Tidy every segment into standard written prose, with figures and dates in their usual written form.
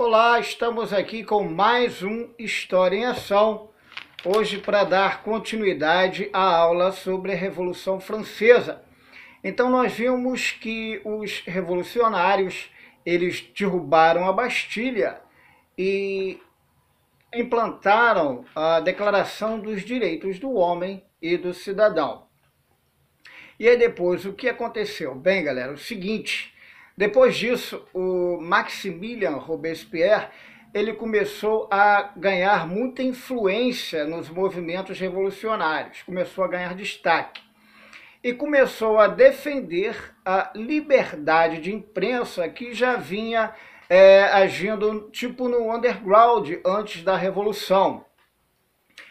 Olá, estamos aqui com mais um História em Ação, hoje para dar continuidade à aula sobre a Revolução Francesa. Então nós vimos que os revolucionários, eles derrubaram a Bastilha e implantaram a Declaração dos Direitos do Homem e do Cidadão. E aí depois, o que aconteceu? Bem, galera, o seguinte, depois disso, o Maximilien Robespierre, ele começou a ganhar muita influência nos movimentos revolucionários, começou a ganhar destaque. E começou a defender a liberdade de imprensa que já vinha agindo tipo no underground antes da Revolução.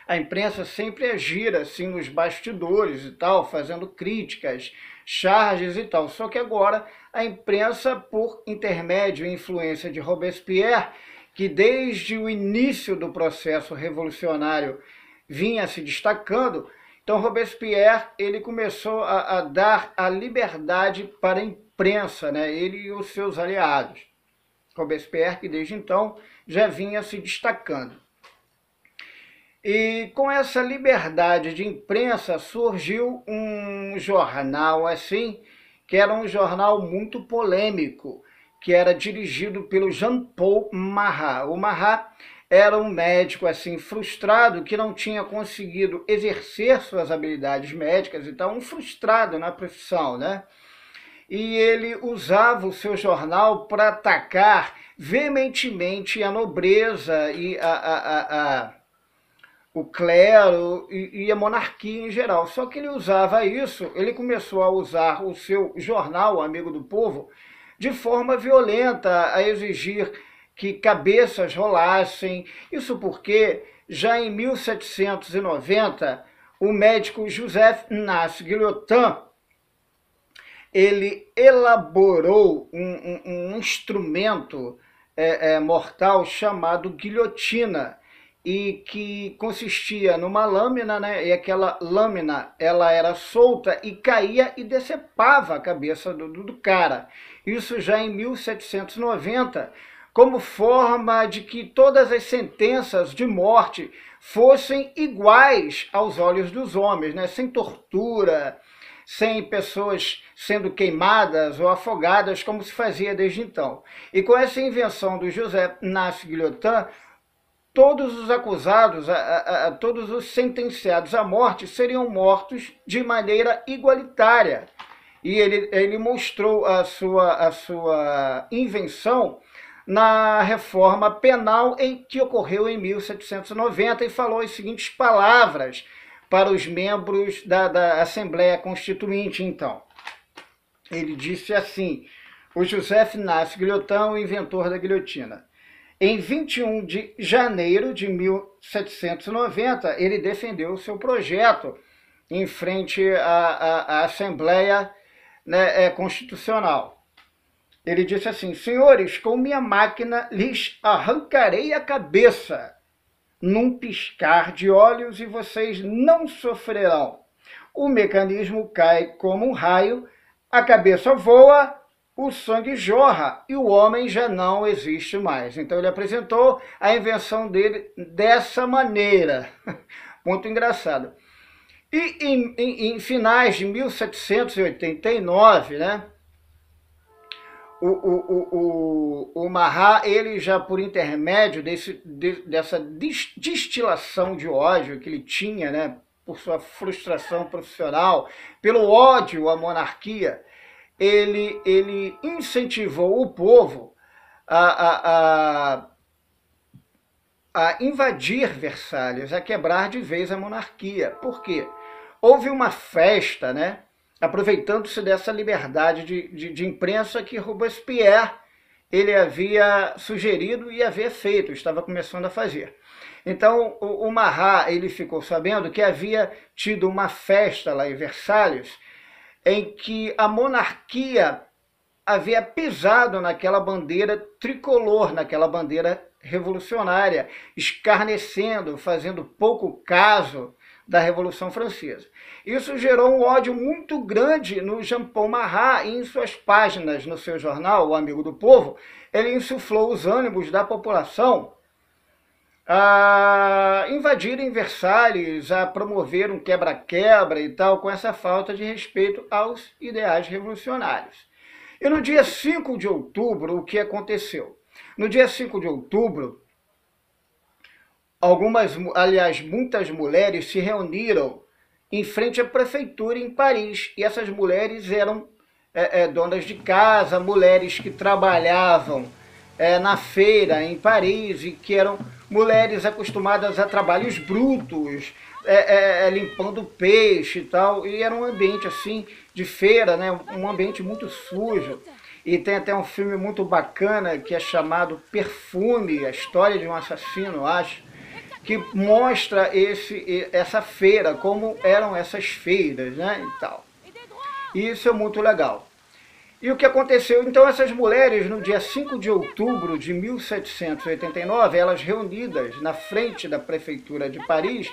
A imprensa sempre agira assim nos bastidores e tal, fazendo críticas, charges e tal. Só que agora a imprensa, por intermédio e influência de Robespierre, que desde o início do processo revolucionário vinha se destacando, então Robespierre ele começou a dar a liberdade para a imprensa, né? Ele e os seus aliados. Robespierre que desde então já vinha se destacando. E com essa liberdade de imprensa surgiu um jornal assim, que era um jornal muito polêmico, que era dirigido pelo Jean-Paul Marat. O Marat era um médico assim frustrado que não tinha conseguido exercer suas habilidades médicas, então um frustrado na profissão, né? E ele usava o seu jornal para atacar veementemente a nobreza e o clero e a monarquia em geral. Só que ele usava isso, ele começou a usar o seu jornal, Amigo do Povo, de forma violenta, a exigir que cabeças rolassem. Isso porque, já em 1790, o médico Joseph Ignace Guillotin, ele elaborou um instrumento mortal chamado guilhotina, e que consistia numa lâmina, né? E aquela lâmina ela era solta e caía e decepava a cabeça do cara. Isso já em 1790, como forma de que todas as sentenças de morte fossem iguais aos olhos dos homens, né? Sem tortura, sem pessoas sendo queimadas ou afogadas, como se fazia desde então. E com essa invenção do José Ignace Guillotin, todos os acusados, todos os sentenciados à morte seriam mortos de maneira igualitária. E ele mostrou a sua invenção na reforma penal que ocorreu em 1790 e falou as seguintes palavras para os membros da Assembleia Constituinte, então. Ele disse assim, o Joseph Ignace Guillotin, o inventor da guilhotina. Em 21 de janeiro de 1790, ele defendeu o seu projeto em frente à Assembleia, né, Constitucional. Ele disse assim, senhores, com minha máquina lhes arrancarei a cabeça num piscar de olhos e vocês não sofrerão. O mecanismo cai como um raio, a cabeça voa, o sangue jorra e o homem já não existe mais. Então ele apresentou a invenção dele dessa maneira. Muito engraçado. E em finais de 1789, né, o Marat, ele já por intermédio dessa destilação de ódio que ele tinha, né, por sua frustração profissional, pelo ódio à monarquia, ele incentivou o povo a invadir Versalhes, a quebrar de vez a monarquia. Por quê? Houve uma festa, né, aproveitando-se dessa liberdade de imprensa que Robespierre ele havia sugerido e havia feito, estava começando a fazer. Então o Marat ele ficou sabendo que havia tido uma festa lá em Versalhes, em que a monarquia havia pisado naquela bandeira tricolor, naquela bandeira revolucionária, escarnecendo, fazendo pouco caso da Revolução Francesa. Isso gerou um ódio muito grande no Jean-Paul Marat, e em suas páginas no seu jornal, O Amigo do Povo, ele insuflou os ânimos da população a invadirem Versalhes, a promover um quebra-quebra e tal, com essa falta de respeito aos ideais revolucionários. E no dia 5 de outubro, o que aconteceu? No dia 5 de outubro, muitas mulheres se reuniram em frente à prefeitura em Paris. E essas mulheres eram donas de casa, mulheres que trabalhavam na feira em Paris e que eram mulheres acostumadas a trabalhos brutos, limpando peixe e tal. E era um ambiente assim de feira, né? Um ambiente muito sujo. E tem até um filme muito bacana que é chamado Perfume, a história de um assassino, acho, que mostra essa feira, como eram essas feiras, né, e tal. E isso é muito legal. E o que aconteceu? Então essas mulheres, no dia 5 de outubro de 1789, elas reunidas na frente da prefeitura de Paris,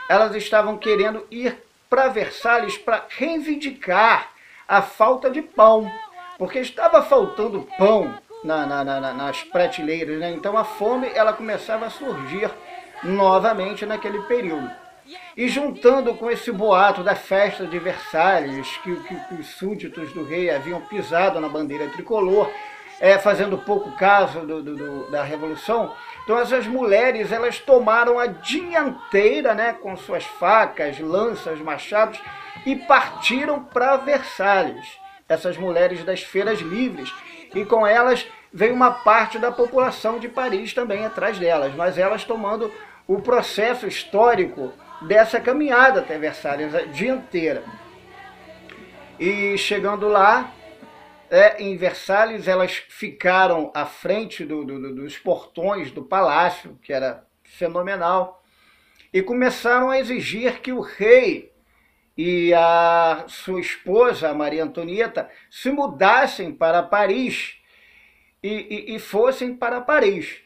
elas estavam querendo ir para Versalhes para reivindicar a falta de pão, porque estava faltando pão nas prateleiras, né? Então a fome ela começava a surgir novamente naquele período. E juntando com esse boato da festa de Versalhes, que os súditos do rei haviam pisado na bandeira tricolor, fazendo pouco caso da Revolução, então essas mulheres elas tomaram a dianteira, né, com suas facas, lanças, machados, e partiram para Versalhes, essas mulheres das feiras livres, e com elas veio uma parte da população de Paris também atrás delas, mas elas tomando o processo histórico dessa caminhada até Versalhes, a dianteira. E chegando lá, em Versalhes, elas ficaram à frente dos portões do palácio, que era fenomenal, e começaram a exigir que o rei e a sua esposa, a Maria Antonieta, se mudassem para Paris e fossem para Paris.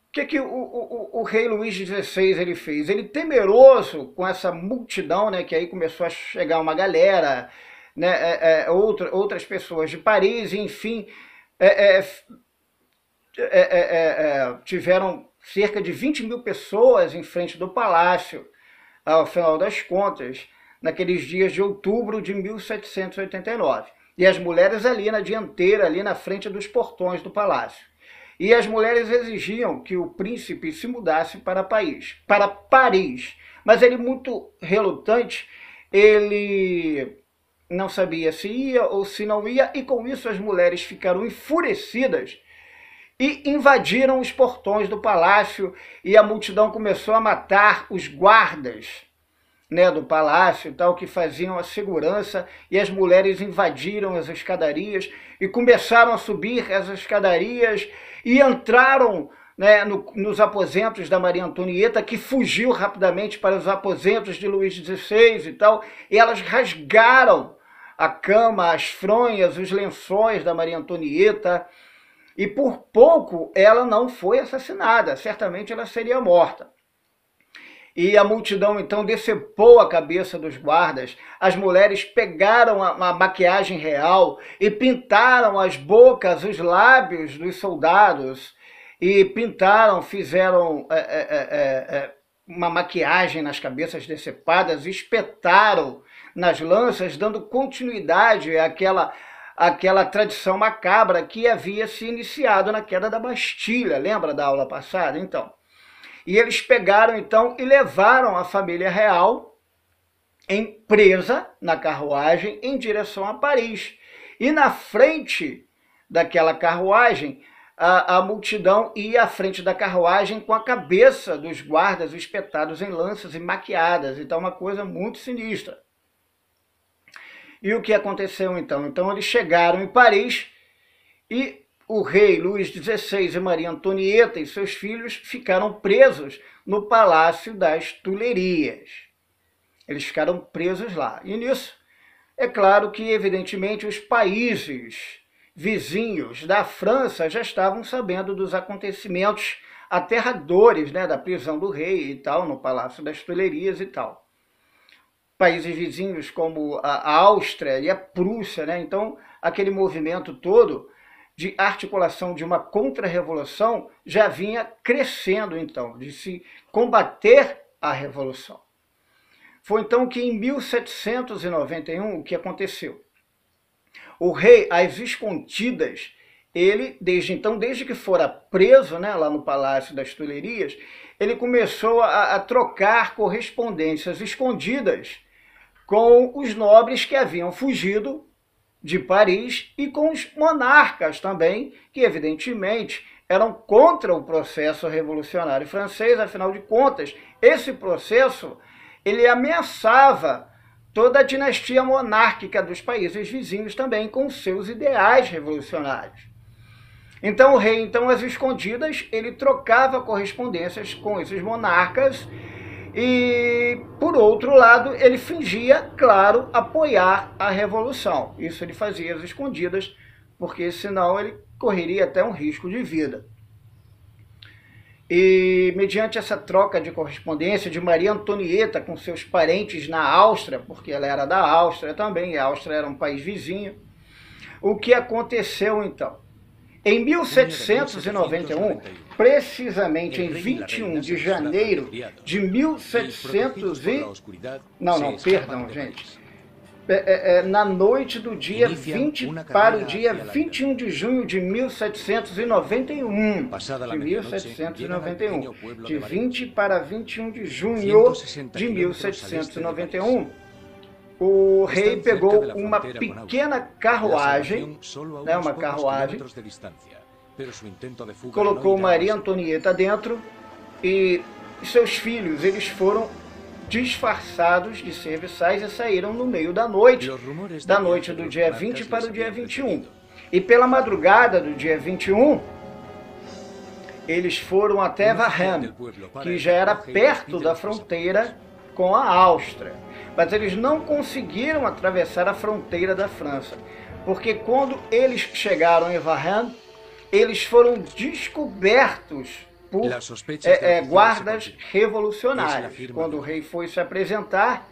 O que o rei Luís XVI ele fez? Ele, temeroso com essa multidão, né, que aí começou a chegar uma galera, né, outras pessoas de Paris, enfim, tiveram cerca de 20 mil pessoas em frente do palácio, ao final das contas, naqueles dias de outubro de 1789. E as mulheres ali na dianteira, ali na frente dos portões do palácio. E as mulheres exigiam que o príncipe se mudasse para Paris. Mas ele, muito relutante, ele não sabia se ia ou se não ia, e com isso as mulheres ficaram enfurecidas e invadiram os portões do palácio, e a multidão começou a matar os guardas, né, do palácio e tal, que faziam a segurança, e as mulheres invadiram as escadarias e começaram a subir as escadarias e entraram, né, nos aposentos da Maria Antonieta, que fugiu rapidamente para os aposentos de Luís XVI e tal, e elas rasgaram a cama, as fronhas, os lençóis da Maria Antonieta, e por pouco ela não foi assassinada, certamente ela seria morta. E a multidão então decepou a cabeça dos guardas, as mulheres pegaram a maquiagem real e pintaram as bocas, os lábios dos soldados, e fizeram uma maquiagem nas cabeças decepadas, espetaram nas lanças, dando continuidade àquela tradição macabra que havia se iniciado na queda da Bastilha. Lembra da aula passada? Então, e eles pegaram então e levaram a família real presa na carruagem em direção a Paris. E na frente daquela carruagem, a multidão ia à frente da carruagem com a cabeça dos guardas espetados em lanças e maquiadas. Então, uma coisa muito sinistra. E o que aconteceu então? Então, eles chegaram em Paris e o rei Luís XVI e Maria Antonieta e seus filhos ficaram presos no Palácio das Tulherias. Eles ficaram presos lá. E nisso, é claro que, evidentemente, os países vizinhos da França já estavam sabendo dos acontecimentos aterradores, né, da prisão do rei e tal, no Palácio das Tulherias e tal. países vizinhos como a Áustria e a Prússia, né? Então, aquele movimento todo de articulação de uma contra-revolução já vinha crescendo, então, de se combater a revolução. Foi então que em 1791 o que aconteceu? O rei, às escondidas, ele, desde que fora preso, né, lá no Palácio das Tulherias, ele começou a trocar correspondências escondidas com os nobres que haviam fugido de Paris e com os monarcas também, que evidentemente eram contra o processo revolucionário francês. Afinal de contas, esse processo ele ameaçava toda a dinastia monárquica dos países vizinhos também com seus ideais revolucionários. Então o rei, então, às escondidas, ele trocava correspondências com esses monarcas e, por outro lado, ele fingia, claro, apoiar a revolução. Isso ele fazia às escondidas, porque senão ele correria até um risco de vida. E, mediante essa troca de correspondência de Maria Antonieta com seus parentes na Áustria, porque ela era da Áustria também, e a Áustria era um país vizinho, o que aconteceu então? Em 1791, precisamente em 21 de janeiro de 1700 e... Não, perdão, gente. Na noite do dia 20 para o dia 21 de junho de 1791. De 1791. De 20 para 21 de junho de 1791. O rei pegou uma pequena carruagem, né, colocou Maria Antonieta dentro e seus filhos, eles foram disfarçados de serviçais e saíram no meio da noite do dia 20 para o dia 21. E pela madrugada do dia 21, eles foram até Varennes, que já era perto da fronteira com a Áustria. Mas eles não conseguiram atravessar a fronteira da França, porque quando eles chegaram em Varennes, eles foram descobertos por guardas revolucionários. Quando o rei foi se apresentar,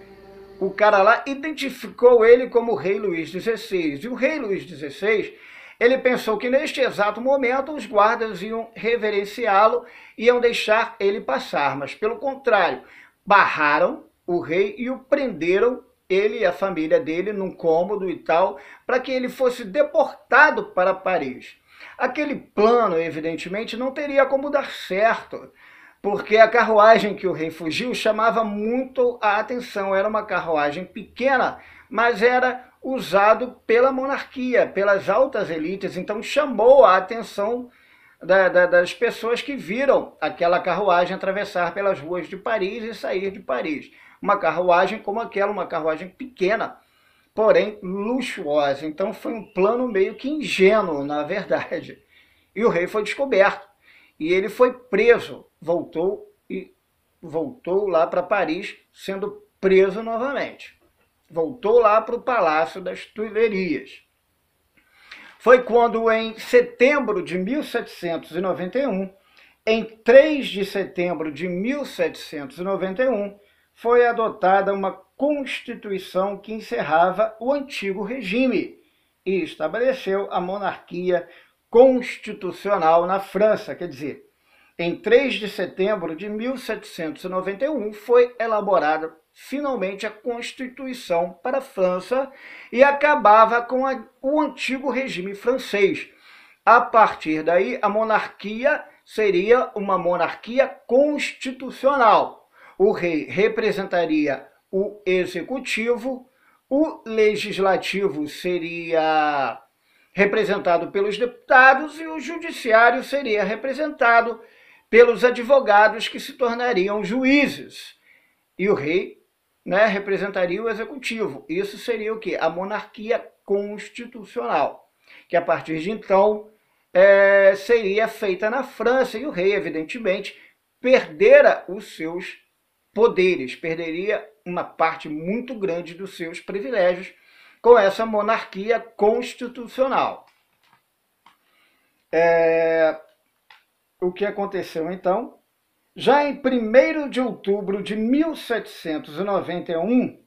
o cara lá identificou ele como o rei Luís XVI. E o rei Luís XVI, ele pensou que neste exato momento os guardas iam reverenciá-lo, iam deixar ele passar, mas pelo contrário, barraram o rei e o prenderam, ele e a família dele, num cômodo e tal, para que ele fosse deportado para Paris. Aquele plano, evidentemente, não teria como dar certo, porque a carruagem que o rei fugiu chamava muito a atenção. Era uma carruagem pequena, mas era usado pela monarquia, pelas altas elites, então chamou a atenção das pessoas que viram aquela carruagem atravessar pelas ruas de Paris e sair de Paris. Uma carruagem como aquela, uma carruagem pequena, porém luxuosa. Então foi um plano meio que ingênuo, na verdade. E o rei foi descoberto. E ele foi preso, voltou lá para Paris, sendo preso novamente. Voltou lá para o Palácio das Tulherias. Foi quando, em setembro de 1791, em 3 de setembro de 1791, foi adotada uma Constituição que encerrava o antigo regime e estabeleceu a monarquia constitucional na França. Quer dizer, em 3 de setembro de 1791 foi elaborada finalmente a Constituição para a França e acabava com o antigo regime francês. A partir daí, a monarquia seria uma monarquia constitucional. O rei representaria o executivo, o legislativo seria representado pelos deputados e o judiciário seria representado pelos advogados que se tornariam juízes. E o rei, né, representaria o executivo. Isso seria o quê? A monarquia constitucional, que a partir de então seria feita na França, e o rei, evidentemente, perdera os seus poderes, perderia uma parte muito grande dos seus privilégios com essa monarquia constitucional. O que aconteceu então? Já em 1º de outubro de 1791,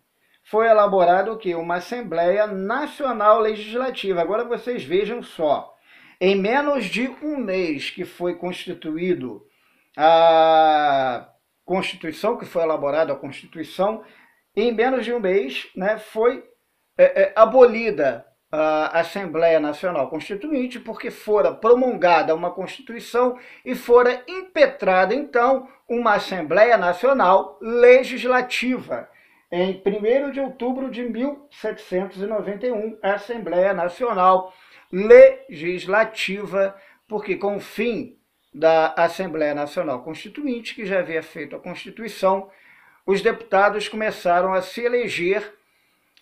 foi elaborada o quê? Uma Assembleia Nacional Legislativa. Agora vocês vejam só, em menos de um mês que foi constituído a Constituição, que foi elaborada a Constituição, em menos de um mês, né, foi abolida a Assembleia Nacional Constituinte, porque fora promulgada uma Constituição e fora impetrada, então, uma Assembleia Nacional Legislativa. Em 1º de outubro de 1791, a Assembleia Nacional Legislativa, porque com o fim da Assembleia Nacional Constituinte, que já havia feito a Constituição, os deputados começaram a se eleger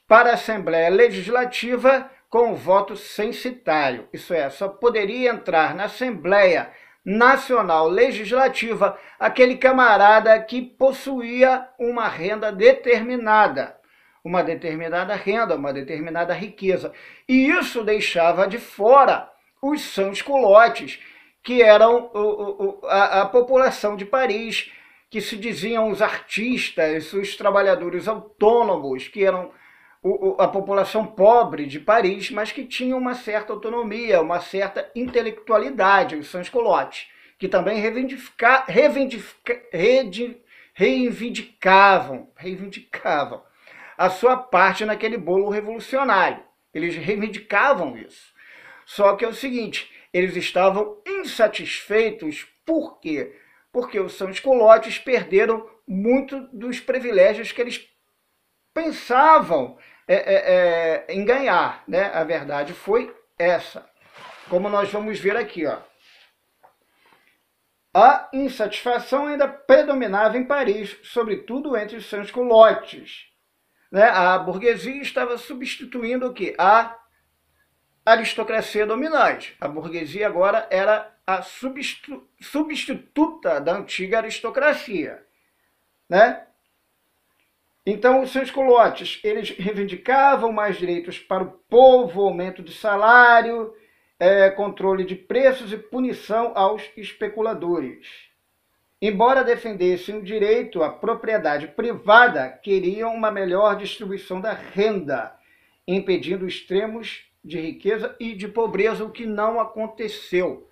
para a Assembleia Legislativa com o voto censitário. Isso é, só poderia entrar na Assembleia Nacional Legislativa aquele camarada que possuía uma renda determinada, uma determinada renda, uma determinada riqueza. E isso deixava de fora os sans-culottes, que eram a população de Paris, que se diziam os artistas, os trabalhadores autônomos, que eram a população pobre de Paris, mas que tinha uma certa autonomia, uma certa intelectualidade, os sans-culottes, que também reivindicavam a sua parte naquele bolo revolucionário. Eles reivindicavam isso. Só que é o seguinte, eles estavam insatisfeitos. Por quê? Porque os sans-culottes perderam muito dos privilégios que eles pensavam em ganhar, né? A verdade foi essa. Como nós vamos ver aqui, ó. A insatisfação ainda predominava em Paris, sobretudo entre os sans-culottes, né? A burguesia estava substituindo o quê? A aristocracia dominante. A burguesia agora era a substituta da antiga aristocracia, né? Então, os sans-culottes, eles reivindicavam mais direitos para o povo, aumento de salário, controle de preços e punição aos especuladores. Embora defendessem o direito à propriedade privada, queriam uma melhor distribuição da renda, impedindo extremos de riqueza e de pobreza, o que não aconteceu.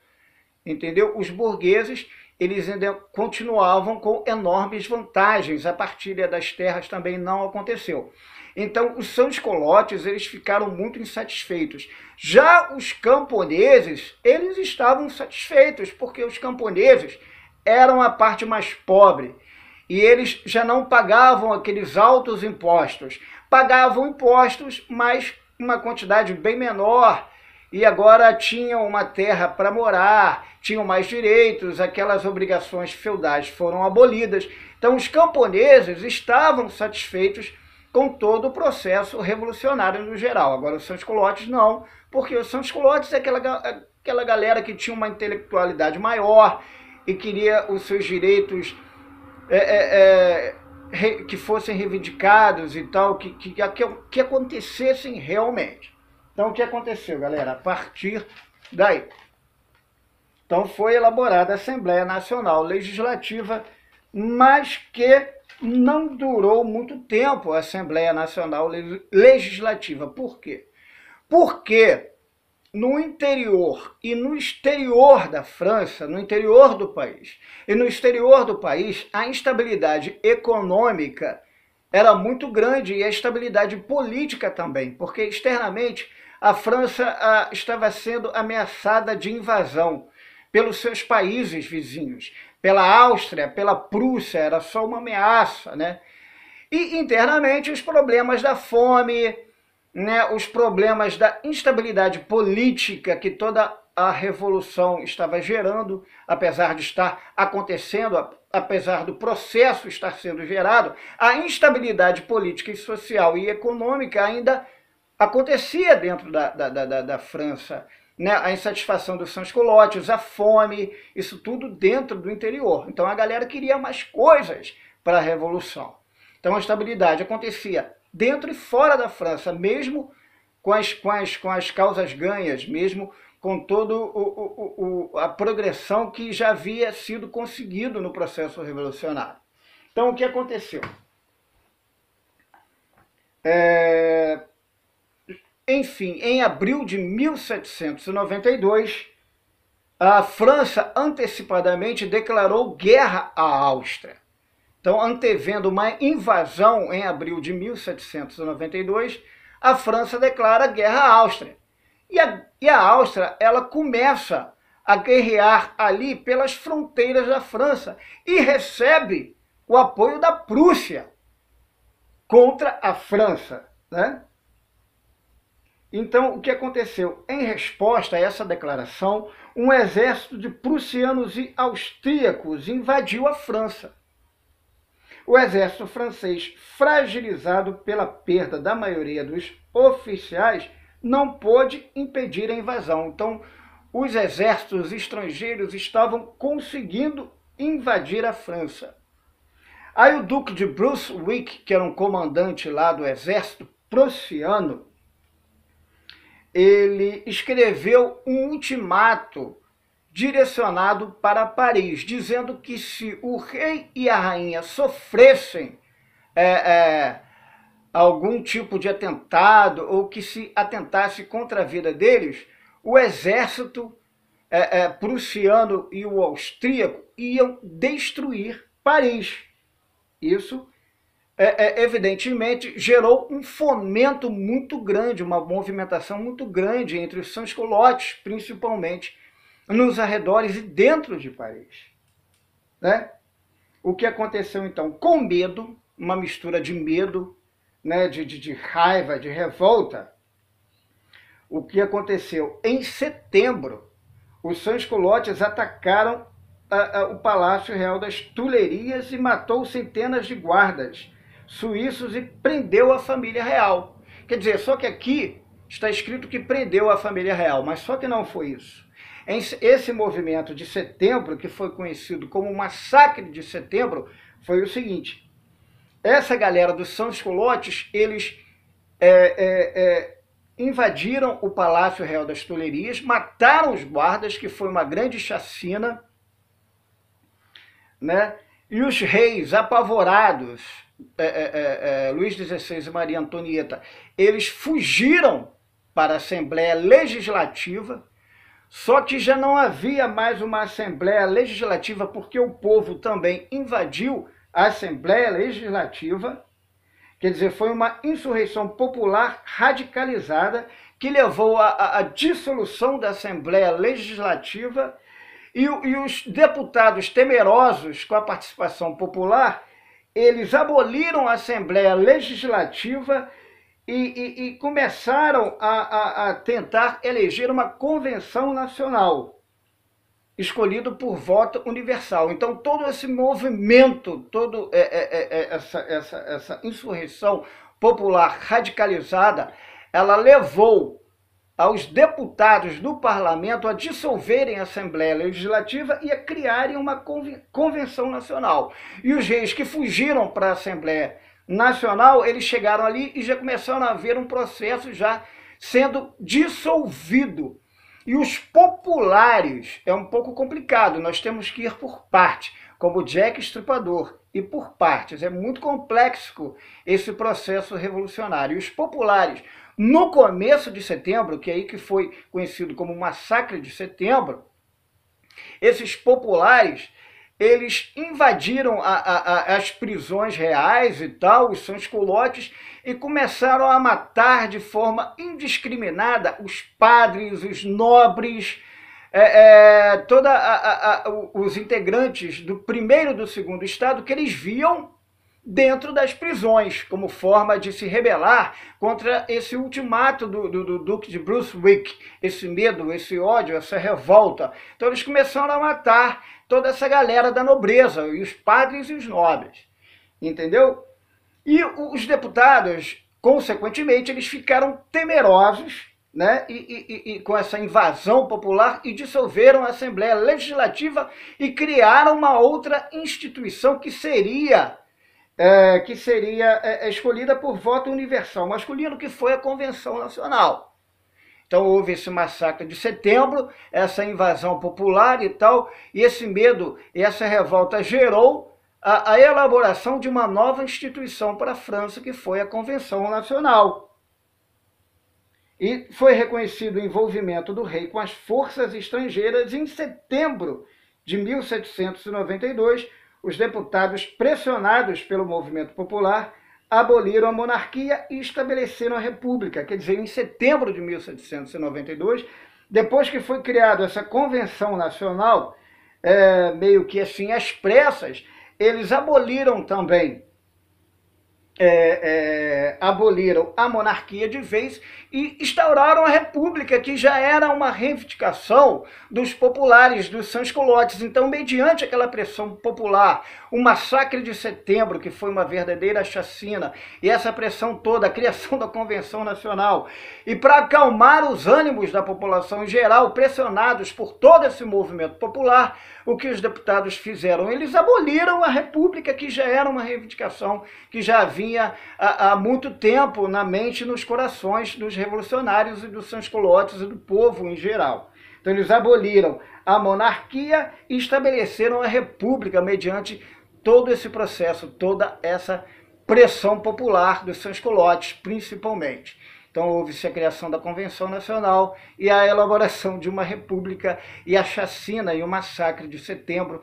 Entendeu? Os burgueses, eles ainda continuavam com enormes vantagens, a partilha das terras também não aconteceu. Então, os sans-culottes, eles ficaram muito insatisfeitos. Já os camponeses, eles estavam satisfeitos, porque os camponeses eram a parte mais pobre, e eles já não pagavam aqueles altos impostos. Pagavam impostos, mas uma quantidade bem menor, e agora tinham uma terra para morar, tinham mais direitos, aquelas obrigações feudais foram abolidas. Então os camponeses estavam satisfeitos com todo o processo revolucionário no geral. Agora os sans-culottes não, porque os sans-culottes é aquela galera que tinha uma intelectualidade maior e queria os seus direitos que fossem reivindicados e tal, que acontecessem realmente. Então, o que aconteceu, galera? A partir daí. Então, foi elaborada a Assembleia Nacional Legislativa, mas que não durou muito tempo a Assembleia Nacional Legislativa. Por quê? Porque no interior e no exterior da França, no interior do país e no exterior do país, a instabilidade econômica era muito grande e a estabilidade política também, porque externamente a França estava sendo ameaçada de invasão pelos seus países vizinhos, pela Áustria, pela Prússia, era só uma ameaça, né? E internamente os problemas da fome, né, os problemas da instabilidade política que toda a revolução estava gerando, apesar de estar acontecendo, apesar do processo estar sendo gerado, a instabilidade política e social e econômica ainda acontecia dentro da França, né? A insatisfação dos sans-culottes, a fome, isso tudo dentro do interior. Então a galera queria mais coisas para a revolução. Então a instabilidade acontecia dentro e fora da França, mesmo com as causas ganhas, mesmo com toda a progressão que já havia sido conseguido no processo revolucionário. Então o que aconteceu? Enfim, em abril de 1792, a França antecipadamente declarou guerra à Áustria. Então, antevendo uma invasão em abril de 1792, a França declara guerra à Áustria. E a Áustria, ela começa a guerrear ali pelas fronteiras da França e recebe o apoio da Prússia contra a França, né? Então, o que aconteceu? Em resposta a essa declaração, um exército de prussianos e austríacos invadiu a França. O exército francês, fragilizado pela perda da maioria dos oficiais, não pôde impedir a invasão. Então, os exércitos estrangeiros estavam conseguindo invadir a França. Aí o duque de Brunswick, que era um comandante lá do exército prussiano, ele escreveu um ultimato direcionado para Paris, dizendo que se o rei e a rainha sofressem algum tipo de atentado ou que se atentasse contra a vida deles, o exército prussiano e o austríaco iam destruir Paris. Isso, evidentemente, gerou um fomento muito grande, uma movimentação muito grande entre os sans-culottes, principalmente nos arredores e dentro de Paris, né? O que aconteceu então? Com medo, uma mistura de medo, né, de raiva, de revolta, o que aconteceu? Em setembro, os sans-culottes atacaram o Palácio Real das Tulherias e matou centenas de guardas suíços e prendeu a família real. Quer dizer, só que aqui está escrito que prendeu a família real, mas só que não foi isso. Esse movimento de setembro, que foi conhecido como Massacre de Setembro, foi o seguinte: essa galera dos sans-culottes, eles invadiram o Palácio Real das Tulherias, mataram os guardas, que foi uma grande chacina, né? E os reis, apavorados, Luís XVI e Maria Antonieta, eles fugiram para a Assembleia Legislativa, só que já não havia mais uma Assembleia Legislativa, porque o povo também invadiu a Assembleia Legislativa. Quer dizer, foi uma insurreição popular radicalizada que levou à dissolução da Assembleia Legislativa e os deputados temerosos com a participação popular, eles aboliram a Assembleia Legislativa e começaram a tentar eleger uma convenção nacional, escolhido por voto universal. Então, todo esse movimento, toda essa insurreição popular radicalizada, ela levou aos deputados do parlamento a dissolverem a Assembleia Legislativa e a criarem uma convenção nacional. E os reis que fugiram para a Assembleia Nacional, eles chegaram ali e já começaram a ver um processo já sendo dissolvido. E os populares, é um pouco complicado, nós temos que ir por parte, como Jack Estripador, e por partes. É muito complexo esse processo revolucionário. E os populares, no começo de setembro, que é aí que foi conhecido como Massacre de Setembro, esses populares, eles invadiram as prisões reais e tal, os sans-culottes, e começaram a matar de forma indiscriminada os padres, os nobres, os integrantes do primeiro e do segundo estado, que eles viam dentro das prisões, como forma de se rebelar contra esse ultimato do Duque de Brunswick, esse medo, esse ódio, essa revolta. Então eles começaram a matar toda essa galera da nobreza, e os padres e os nobres, entendeu? E os deputados, consequentemente, eles ficaram temerosos, né, e com essa invasão popular, e dissolveram a Assembleia Legislativa e criaram uma outra instituição que seria escolhida por voto universal masculino, que foi a Convenção Nacional. Então houve esse massacre de setembro, essa invasão popular e tal, e esse medo e essa revolta gerou a elaboração de uma nova instituição para a França, que foi a Convenção Nacional. E foi reconhecido o envolvimento do rei com as forças estrangeiras. Em setembro de 1792, os deputados, pressionados pelo movimento popular, aboliram a monarquia e estabeleceram a república. Quer dizer, em setembro de 1792, depois que foi criada essa Convenção Nacional, meio que assim, às pressas, eles aboliram também aboliram a monarquia de vez e instauraram a república, que já era uma reivindicação dos populares, dos sans-culottes. Então, mediante aquela pressão popular, o massacre de setembro, que foi uma verdadeira chacina, e essa pressão toda, a criação da Convenção Nacional, e para acalmar os ânimos da população em geral, pressionados por todo esse movimento popular, o que os deputados fizeram? Eles aboliram a república, que já era uma reivindicação que já vinha há muito tempo na mente e nos corações dos revolucionários e dos sans-culottes e do povo em geral. Então eles aboliram a monarquia e estabeleceram a república mediante todo esse processo, toda essa pressão popular dos sans-culottes, principalmente. Então houve-se a criação da Convenção Nacional e a elaboração de uma república e a chacina e o massacre de setembro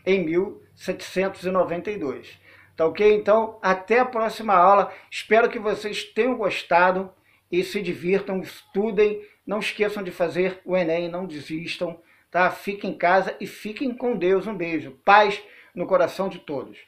em 1792. Tá ok? Então, até a próxima aula. Espero que vocês tenham gostado e se divirtam, estudem. Não esqueçam de fazer o Enem, não desistam. Tá? Fiquem em casa e fiquem com Deus. Um beijo. Paz no coração de todos.